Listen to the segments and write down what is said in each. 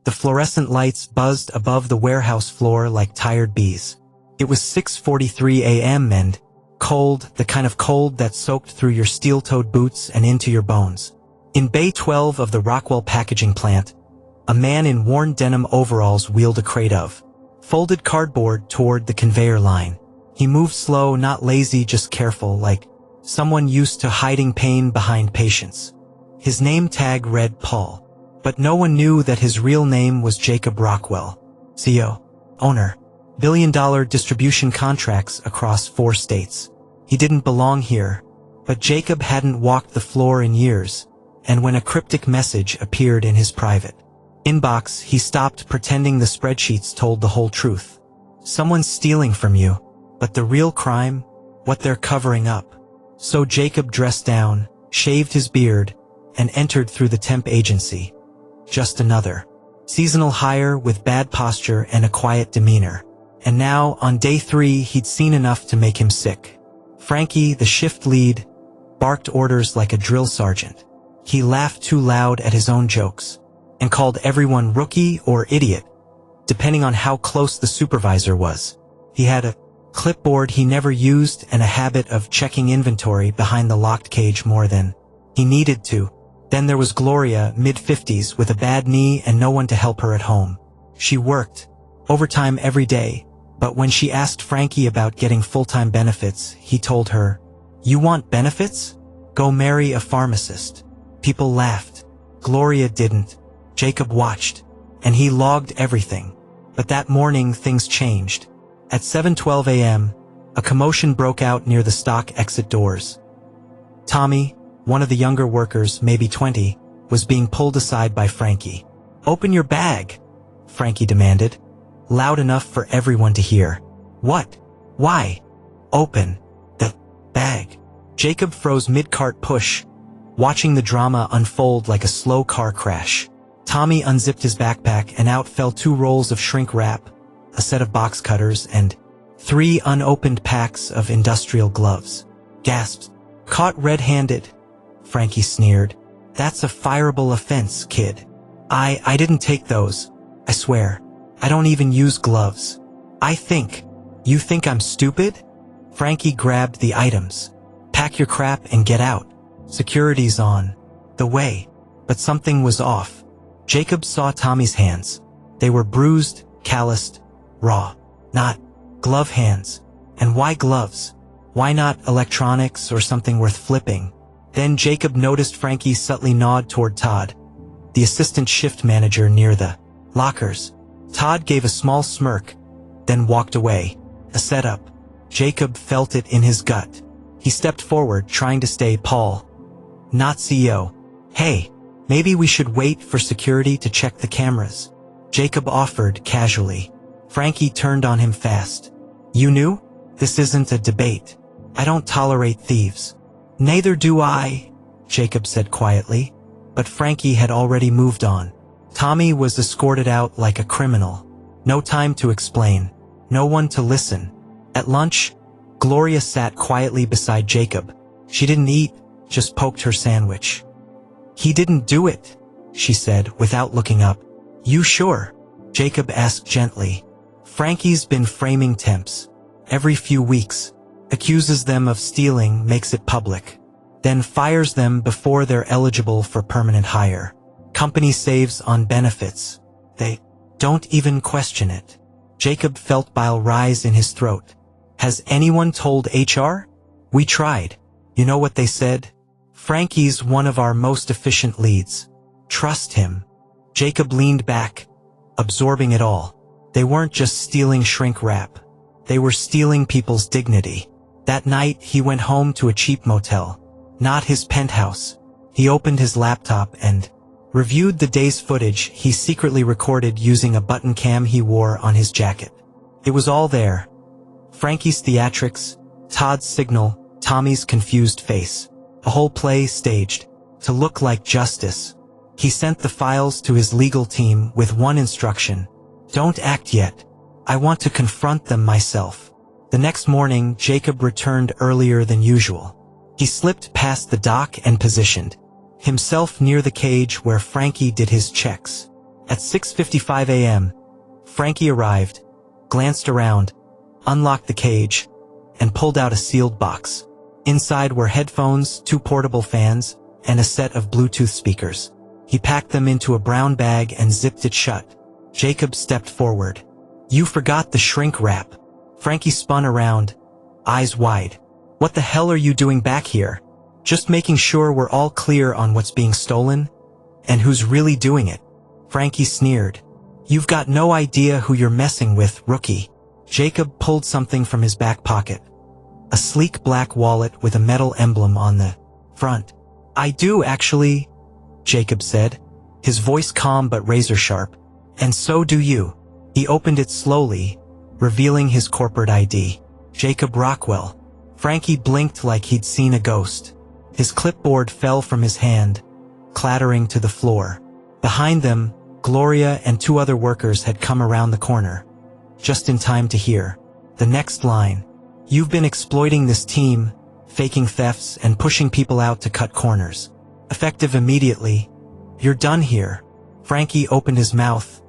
The fluorescent lights buzzed above the warehouse floor like tired bees. It was 6:43 a.m. and cold, the kind of cold that soaked through your steel-toed boots and into your bones. In Bay 12 of the Rockwell packaging plant, a man in worn denim overalls wheeled a crate of folded cardboard toward the conveyor line. He moved slow, not lazy, just careful, like someone used to hiding pain behind patience. His name tag read Paul, but no one knew that his real name was Jacob Rockwell, CEO, owner, billion-dollar distribution contracts across 4 states. He didn't belong here, but Jacob hadn't walked the floor in years, and when a cryptic message appeared in his private inbox, he stopped pretending the spreadsheets told the whole truth. Someone's stealing from you, but the real crime, what they're covering up. So Jacob dressed down, shaved his beard, and entered through the temp agency. Just another seasonal hire with bad posture and a quiet demeanor. And now, on day 3, he'd seen enough to make him sick. Frankie, the shift lead, barked orders like a drill sergeant. He laughed too loud at his own jokes, and called everyone rookie or idiot, depending on how close the supervisor was. He had a clipboard he never used and a habit of checking inventory behind the locked cage more than he needed to. Then there was Gloria, mid-50s, with a bad knee and no one to help her at home. She worked overtime every day, but when she asked Frankie about getting full-time benefits, he told her, "You want benefits? Go marry a pharmacist." People laughed. Gloria didn't. Jacob watched, and he logged everything. But that morning things changed. At 7:12 a.m., a commotion broke out near the stock exit doors. Tommy, one of the younger workers, maybe 20, was being pulled aside by Frankie. "Open your bag," Frankie demanded, loud enough for everyone to hear. "What? Why?" "Open the bag." Jacob froze mid-cart push, watching the drama unfold like a slow car crash. Tommy unzipped his backpack and out fell 2 rolls of shrink wrap, a set of box cutters, and 3 unopened packs of industrial gloves. Gasped. "Caught red-handed," Frankie sneered. "That's a fireable offense, kid. I didn't take those. I swear. I don't even use gloves. You think I'm stupid?" Frankie grabbed the items. "Pack your crap and get out. Security's on the way." But something was off. Jacob saw Tommy's hands. They were bruised, calloused, raw. Not glove hands. And why gloves? Why not electronics or something worth flipping? Then Jacob noticed Frankie subtly nod toward Todd, the assistant shift manager near the lockers. Todd gave a small smirk, then walked away. A setup. Jacob felt it in his gut. He stepped forward, trying to stay Paul, not CEO. "Hey, maybe we should wait for security to check the cameras," Jacob offered casually. Frankie turned on him fast. "You knew? This isn't a debate. I don't tolerate thieves." "Neither do I," Jacob said quietly, but Frankie had already moved on. Tommy was escorted out like a criminal. No time to explain. No one to listen. At lunch, Gloria sat quietly beside Jacob. She didn't eat, just poked her sandwich. "He didn't do it," she said without looking up. "You sure?" Jacob asked gently. Frankie's been framing temps. Every few weeks. Accuses them of stealing, makes it public. Then fires them before they're eligible for permanent hire. Company saves on benefits. They don't even question it. Jacob felt bile rise in his throat. "Has anyone told HR? We tried. You know what they said? Frankie's one of our most efficient leads. Trust him." Jacob leaned back, absorbing it all. They weren't just stealing shrink wrap. They were stealing people's dignity. That night, he went home to a cheap motel. Not his penthouse. He opened his laptop and reviewed the day's footage he secretly recorded using a button cam he wore on his jacket. It was all there. Frankie's theatrics, Todd's signal, Tommy's confused face. A whole play staged to look like justice. He sent the files to his legal team with one instruction: "Don't act yet. I want to confront them myself." The next morning, Jacob returned earlier than usual. He slipped past the dock and positioned himself near the cage where Frankie did his checks. At 6:55 a.m., Frankie arrived, glanced around, unlocked the cage, and pulled out a sealed box. Inside were headphones, 2 portable fans, and a set of Bluetooth speakers. He packed them into a brown bag and zipped it shut. Jacob stepped forward. "You forgot the shrink wrap." Frankie spun around, eyes wide. "What the hell are you doing back here?" "Just making sure we're all clear on what's being stolen, and who's really doing it." Frankie sneered. "You've got no idea who you're messing with, rookie." Jacob pulled something from his back pocket. A sleek black wallet with a metal emblem on the front. "I do, actually," Jacob said, his voice calm but razor-sharp. "And so do you." He opened it slowly, revealing his corporate ID. Jacob Rockwell. Frankie blinked like he'd seen a ghost. His clipboard fell from his hand, clattering to the floor. Behind them, Gloria and 2 other workers had come around the corner, just in time to hear the next line. "You've been exploiting this team, faking thefts and pushing people out to cut corners. Effective immediately. You're done here." Frankie opened his mouth,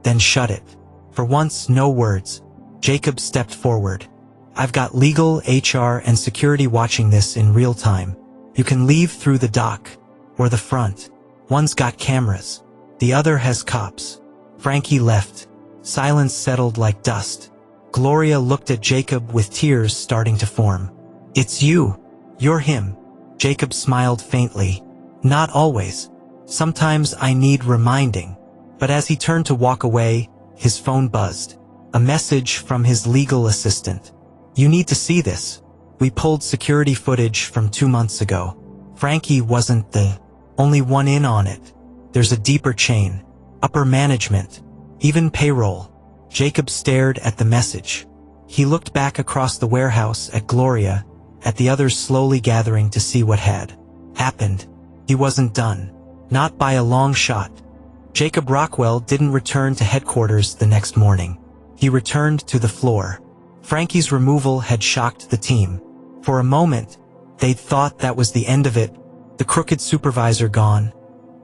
then shut it. For once, no words. Jacob stepped forward. "I've got legal, HR, and security watching this in real time. You can leave through the dock, or the front. One's got cameras. The other has cops." Frankie left. Silence settled like dust. Gloria looked at Jacob with tears starting to form. "It's you. You're him." Jacob smiled faintly. "Not always. Sometimes I need reminding." But as he turned to walk away, his phone buzzed. A message from his legal assistant. "You need to see this. We pulled security footage from 2 months ago. Frankie wasn't the only one in on it. There's a deeper chain. Upper management. Even payroll." Jacob stared at the message. He looked back across the warehouse at Gloria, at the others slowly gathering to see what had happened. He wasn't done. Not by a long shot. Jacob Rockwell didn't return to headquarters the next morning. He returned to the floor. Frankie's removal had shocked the team. For a moment, they'd thought that was the end of it, the crooked supervisor gone,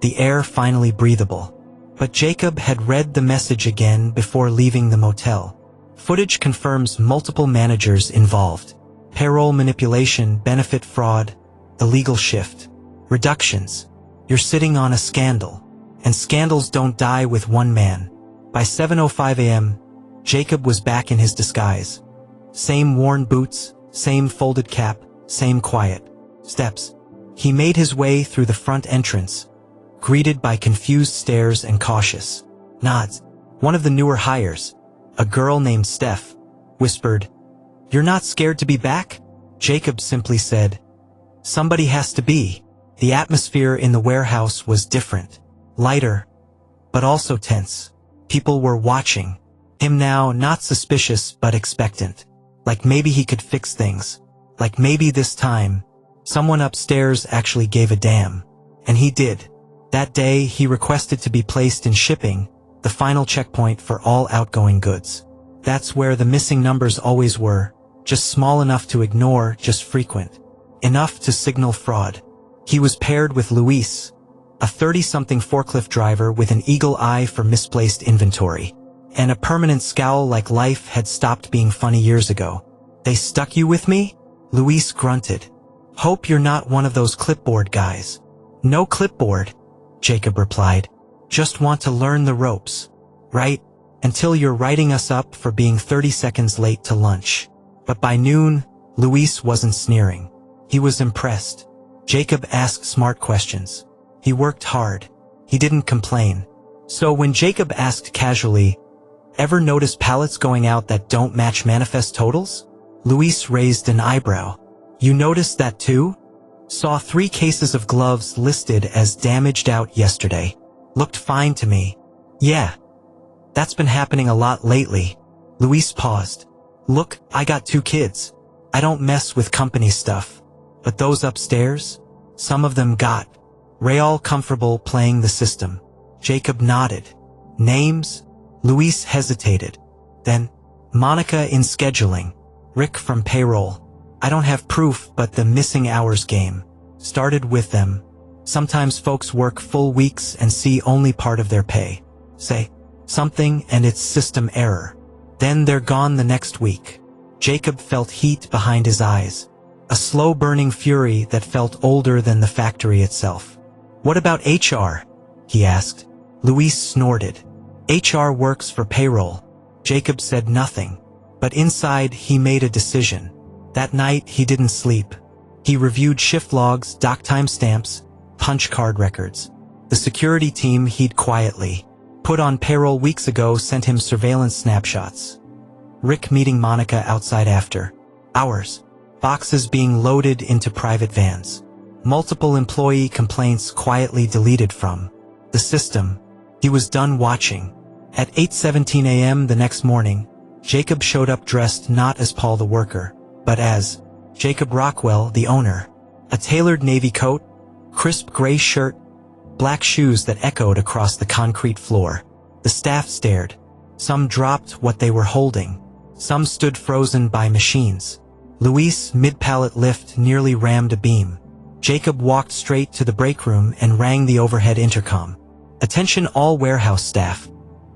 the air finally breathable. But Jacob had read the message again before leaving the motel. Footage confirms multiple managers involved. Payroll manipulation, benefit fraud, the legal shift. Reductions. You're sitting on a scandal. And scandals don't die with one man. By 7:05 a.m., Jacob was back in his disguise. Same worn boots, same folded cap, same quiet steps. He made his way through the front entrance, greeted by confused stares and cautious nods. One of the newer hires, a girl named Steph, whispered, "You're not scared to be back?" Jacob simply said, "Somebody has to be." The atmosphere in the warehouse was different. Lighter, but also tense. People were watching him now, not suspicious but expectant. Like maybe he could fix things. Like maybe this time, someone upstairs actually gave a damn. And he did. That day, he requested to be placed in shipping, the final checkpoint for all outgoing goods. That's where the missing numbers always were, just small enough to ignore, just frequent. Enough to signal fraud. He was paired with Luis, a 30-something forklift driver with an eagle eye for misplaced inventory, and a permanent scowl like life had stopped being funny years ago. "They stuck you with me?" Luis grunted. "Hope you're not one of those clipboard guys." "No clipboard," Jacob replied. "Just want to learn the ropes. Right? Until you're writing us up for being 30 seconds late to lunch." But by noon, Luis wasn't sneering. He was impressed. Jacob asked smart questions. He worked hard. He didn't complain. So when Jacob asked casually, "Ever notice pallets going out that don't match manifest totals?" Luis raised an eyebrow. "You noticed that too?" "Saw 3 cases of gloves listed as damaged out yesterday. Looked fine to me." "Yeah. That's been happening a lot lately." Luis paused. "Look, I got 2 kids. I don't mess with company stuff. But those upstairs? Some of them got real comfortable playing the system." Jacob nodded. "Names?" Luis hesitated. Then, "Monica in scheduling. Rick from payroll. I don't have proof, but the missing hours game started with them. Sometimes folks work full weeks and see only part of their pay. say something and it's system error. Then they're gone the next week. Jacob felt heat behind his eyes, a slow-burning fury that felt older than the factory itself. "What about HR?" he asked. Luis snorted. "HR works for Payroll." Jacob said nothing, but inside he made a decision. That night he didn't sleep. He reviewed shift logs, dock timestamps, punch card records. The security team he'd quietly put on payroll weeks ago sent him surveillance snapshots. Rick meeting Monica outside after hours. Boxes being loaded into private vans. Multiple employee complaints quietly deleted from the system. He was done watching. At 8:17 a.m. the next morning, Jacob showed up dressed not as Paul the worker, but as Jacob Rockwell, the owner. A tailored navy coat, crisp gray shirt, black shoes that echoed across the concrete floor. The staff stared. Some dropped what they were holding. Some stood frozen by machines. Luis, mid-pallet lift, nearly rammed a beam. Jacob walked straight to the break room and rang the overhead intercom. "Attention all warehouse staff.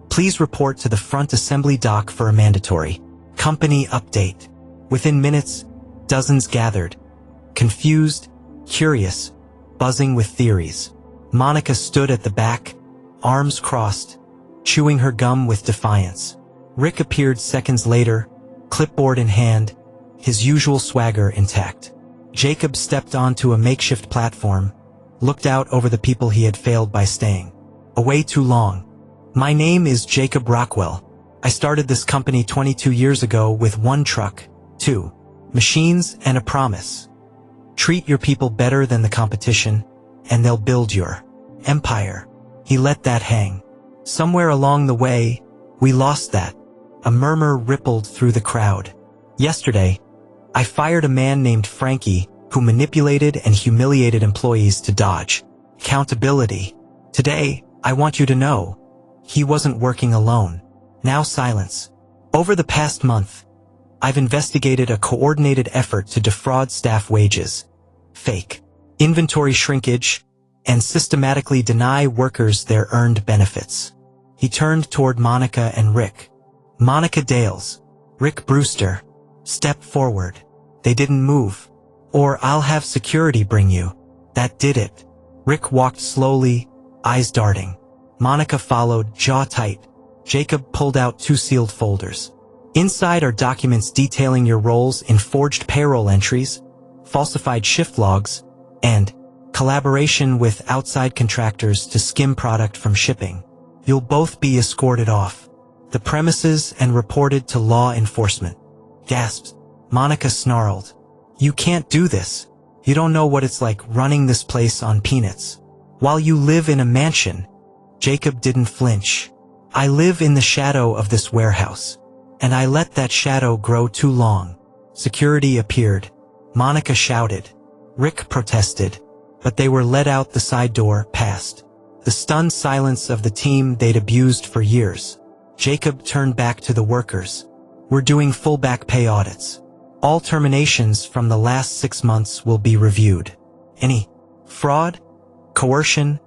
Please report to the front assembly dock for a mandatory company update." Within minutes, dozens gathered. Confused, curious, buzzing with theories. Monica stood at the back, arms crossed, chewing her gum with defiance. Rick appeared seconds later, clipboard in hand, his usual swagger intact. Jacob stepped onto a makeshift platform, looked out over the people he had failed by staying away too long. "My name is Jacob Rockwell. I started this company 22 years ago with one truck, 2 machines, and a promise. Treat your people better than the competition, and they'll build your empire." He let that hang. Somewhere along the way, we lost that. A murmur rippled through the crowd. "Yesterday, I fired a man named Frankie who manipulated and humiliated employees to dodge accountability. Today, I want you to know, he wasn't working alone." Now silence. "Over the past month, I've investigated a coordinated effort to defraud staff wages, fake inventory shrinkage, and systematically deny workers their earned benefits." He turned toward Monica and Rick. "Monica Dales, Rick Brewster, step forward." They didn't move. "Or I'll have security bring you." That did it. Rick walked slowly, eyes darting. Monica followed, jaw tight. Jacob pulled out 2 sealed folders. Inside are documents detailing your roles in forged payroll entries, falsified shift logs, and collaboration with outside contractors to skim product from shipping. You'll both be escorted off the premises and reported to law enforcement. Gasped. Monica snarled. "You can't do this. You don't know what it's like running this place on peanuts. While you live in a mansion." Jacob didn't flinch. "I live in the shadow of this warehouse. And I let that shadow grow too long." Security appeared. Monica shouted. Rick protested. But they were let out the side door, past the stunned silence of the team they'd abused for years. Jacob turned back to the workers. "We're doing full back pay audits. All terminations from the last 6 months will be reviewed. Any fraud, coercion,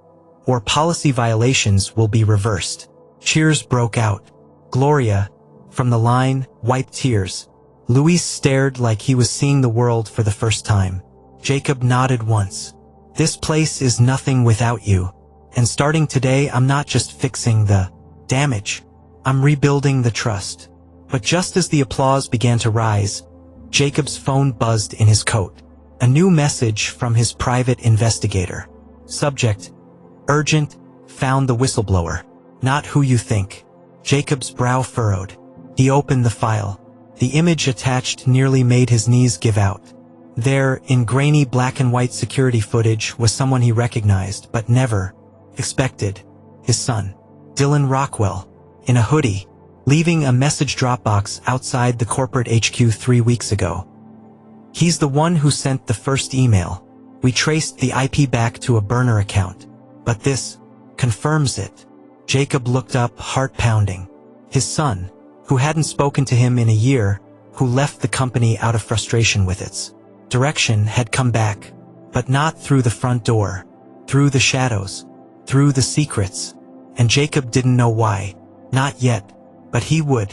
or policy violations will be reversed." Cheers broke out. Gloria, from the line, wiped tears. Luis stared like he was seeing the world for the first time. Jacob nodded once. "This place is nothing without you. And starting today, I'm not just fixing the damage. I'm rebuilding the trust." But just as the applause began to rise, Jacob's phone buzzed in his coat. A new message from his private investigator. Subject: urgent, found the whistleblower. Not who you think. Jacob's brow furrowed. He opened the file. The image attached nearly made his knees give out. There, in grainy black and white security footage, was someone he recognized, but never expected. His son, Dylan Rockwell, in a hoodie, leaving a message drop box outside the corporate HQ 3 weeks ago. "He's the one who sent the first email. We traced the IP back to a burner account. But this confirms it." Jacob looked up, heart pounding. His son, who hadn't spoken to him in a year, who left the company out of frustration with its direction, had come back. But not through the front door. Through the shadows. Through the secrets. and Jacob didn't know why. Not yet, but he would.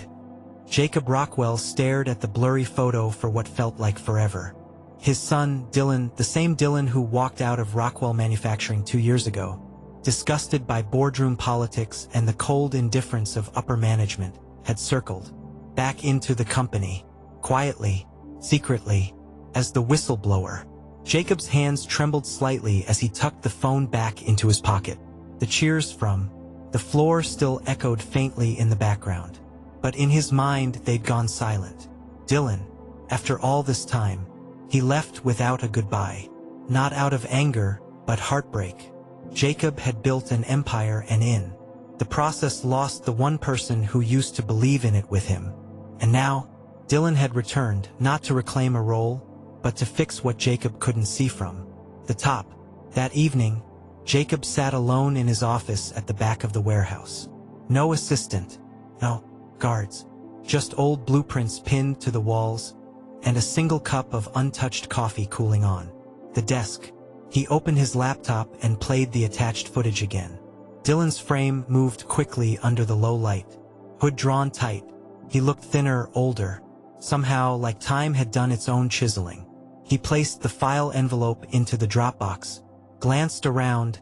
Jacob Rockwell stared at the blurry photo for what felt like forever. His son, Dylan, the same Dylan who walked out of Rockwell Manufacturing 2 years ago, disgusted by boardroom politics and the cold indifference of upper management, had circled back into the company, quietly, secretly, as the whistleblower. Jacob's hands trembled slightly as he tucked the phone back into his pocket. The cheers from the floor still echoed faintly in the background, but in his mind they'd gone silent. Dylan, after all this time, he left without a goodbye. Not out of anger, but heartbreak. Jacob had built an empire and in the process lost the one person who used to believe in it with him. And now, Dylan had returned, not to reclaim a role, but to fix what Jacob couldn't see from the top. That evening, Jacob sat alone in his office at the back of the warehouse. No assistant, no guards, just old blueprints pinned to the walls, and a single cup of untouched coffee cooling on the desk. He opened his laptop and played the attached footage again. Dylan's frame moved quickly under the low light. Hood drawn tight, he looked thinner, older, somehow like time had done its own chiseling. He placed the file envelope into the Dropbox, glanced around,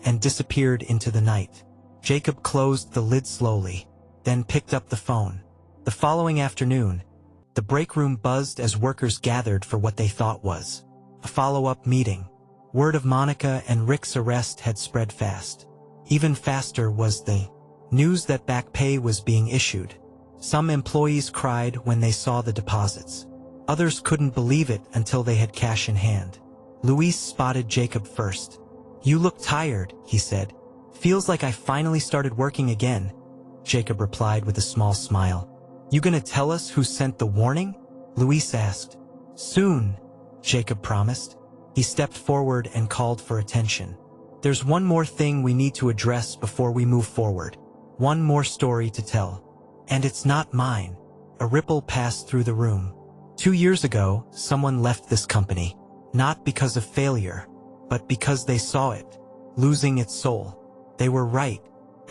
and disappeared into the night. Jacob closed the lid slowly, then picked up the phone. The following afternoon, the break room buzzed as workers gathered for what they thought was a follow-up meeting. Word of Monica and Rick's arrest had spread fast. Even faster was the news that back pay was being issued. Some employees cried when they saw the deposits. Others couldn't believe it until they had cash in hand. Luis spotted Jacob first. "You look tired," he said. "Feels like I finally started working again." Jacob replied with a small smile. "You gonna tell us who sent the warning?" Luis asked. "Soon," Jacob promised. He stepped forward and called for attention. "There's one more thing we need to address before we move forward. One more story to tell. And it's not mine." A ripple passed through the room. 2 years ago, someone left this company. Not because of failure, but because they saw it, losing its soul. They were right.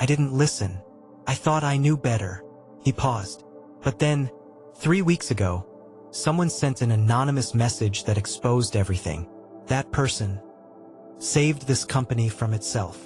I didn't listen. I thought I knew better. He paused. But then, 3 weeks ago, someone sent an anonymous message that exposed everything. That person saved this company from itself.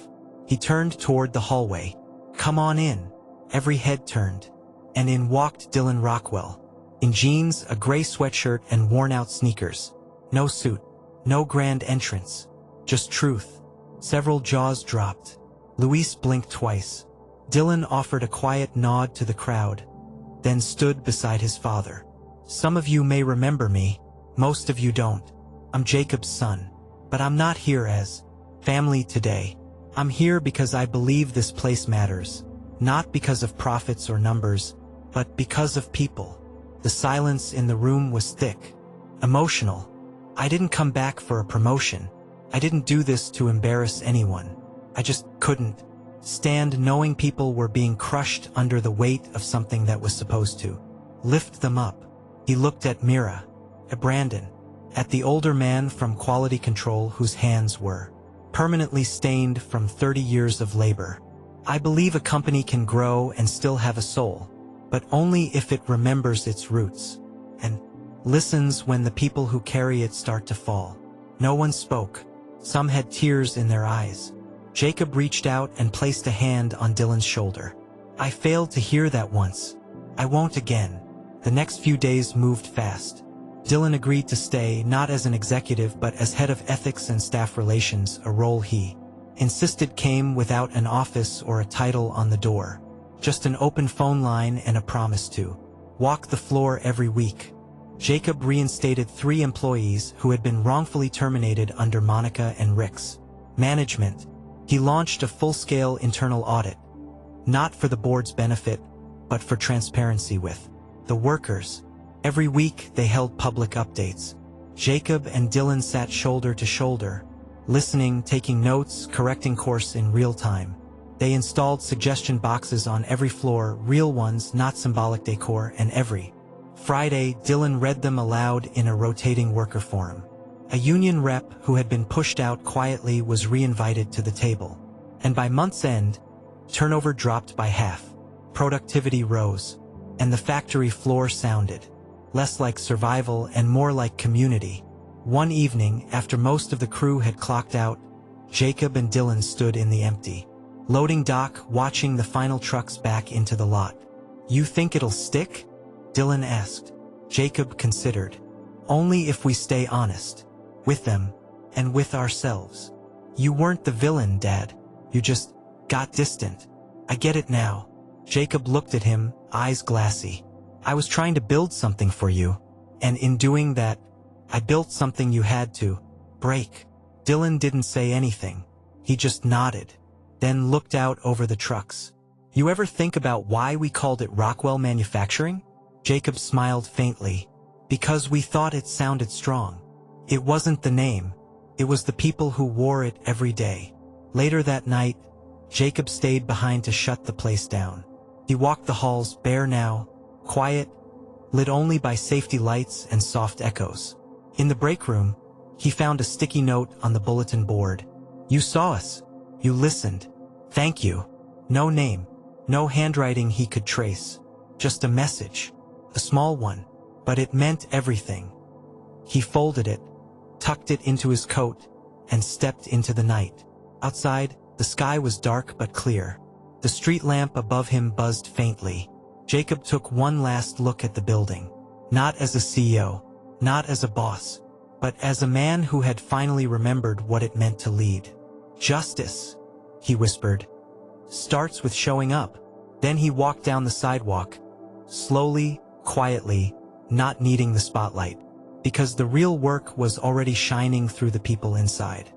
He turned toward the hallway. "Come on in." Every head turned, and in walked Dylan Rockwell. In jeans, a gray sweatshirt, and worn-out sneakers. No suit, no grand entrance, just truth. Several jaws dropped. Luis blinked twice. Dylan offered a quiet nod to the crowd, then stood beside his father. "Some of you may remember me, most of you don't. I'm Jacob's son, but I'm not here as family today. I'm here because I believe this place matters, not because of profits or numbers, but because of people." The silence in the room was thick, emotional. "I didn't come back for a promotion. I didn't do this to embarrass anyone. I just couldn't stand knowing people were being crushed under the weight of something that was supposed to lift them up." He looked at Mira, at Brandon, at the older man from quality control whose hands were permanently stained from 30 years of labor. "I believe a company can grow and still have a soul, but only if it remembers its roots and listens when the people who carry it start to fall." No one spoke. Some had tears in their eyes. Jacob reached out and placed a hand on Dylan's shoulder. "I failed to hear that once. I won't again." The next few days moved fast. Dylan agreed to stay, not as an executive but as head of ethics and staff relations, a role he insisted came without an office or a title on the door. Just an open phone line and a promise to walk the floor every week. Jacob reinstated 3 employees who had been wrongfully terminated under Monica and Rick's management. He launched a full-scale internal audit, not for the board's benefit, but for transparency with the workers. Every week they held public updates. Jacob and Dylan sat shoulder to shoulder, listening, taking notes, correcting course in real time. They installed suggestion boxes on every floor, real ones, not symbolic decor, and every Friday, Dylan read them aloud in a rotating worker forum. A union rep who had been pushed out quietly was reinvited to the table. And by month's end, Turnover dropped by half. Productivity rose. And the factory floor sounded less like survival and more like community. One evening, after most of the crew had clocked out, Jacob and Dylan stood in the empty loading dock, watching the final trucks back into the lot. "You think it'll stick?" Dylan asked. Jacob considered. "Only if we stay honest. With them, and with ourselves. You weren't the villain, Dad. You just got distant. I get it now." Jacob looked at him, eyes glassy. "I was trying to build something for you, and in doing that, I built something you had to break." Dylan didn't say anything. He just nodded, then looked out over the trucks. "You ever think about why we called it Rockwell Manufacturing?" Jacob smiled faintly. "Because we thought it sounded strong. It wasn't the name. It was the people who wore it every day." Later that night, Jacob stayed behind to shut the place down. He walked the halls, bare now, quiet, lit only by safety lights and soft echoes. In the break room, he found a sticky note on the bulletin board. "You saw us. You listened. Thank you." No name, no handwriting he could trace. Just a message. A small one, but it meant everything. He folded it, tucked it into his coat, and stepped into the night. Outside, the sky was dark but clear. The street lamp above him buzzed faintly. Jacob took one last look at the building. Not as a CEO, not as a boss, but as a man who had finally remembered what it meant to lead. "Justice," he whispered, "starts with showing up." Then he walked down the sidewalk, slowly, quietly, not needing the spotlight, because the real work was already shining through the people inside.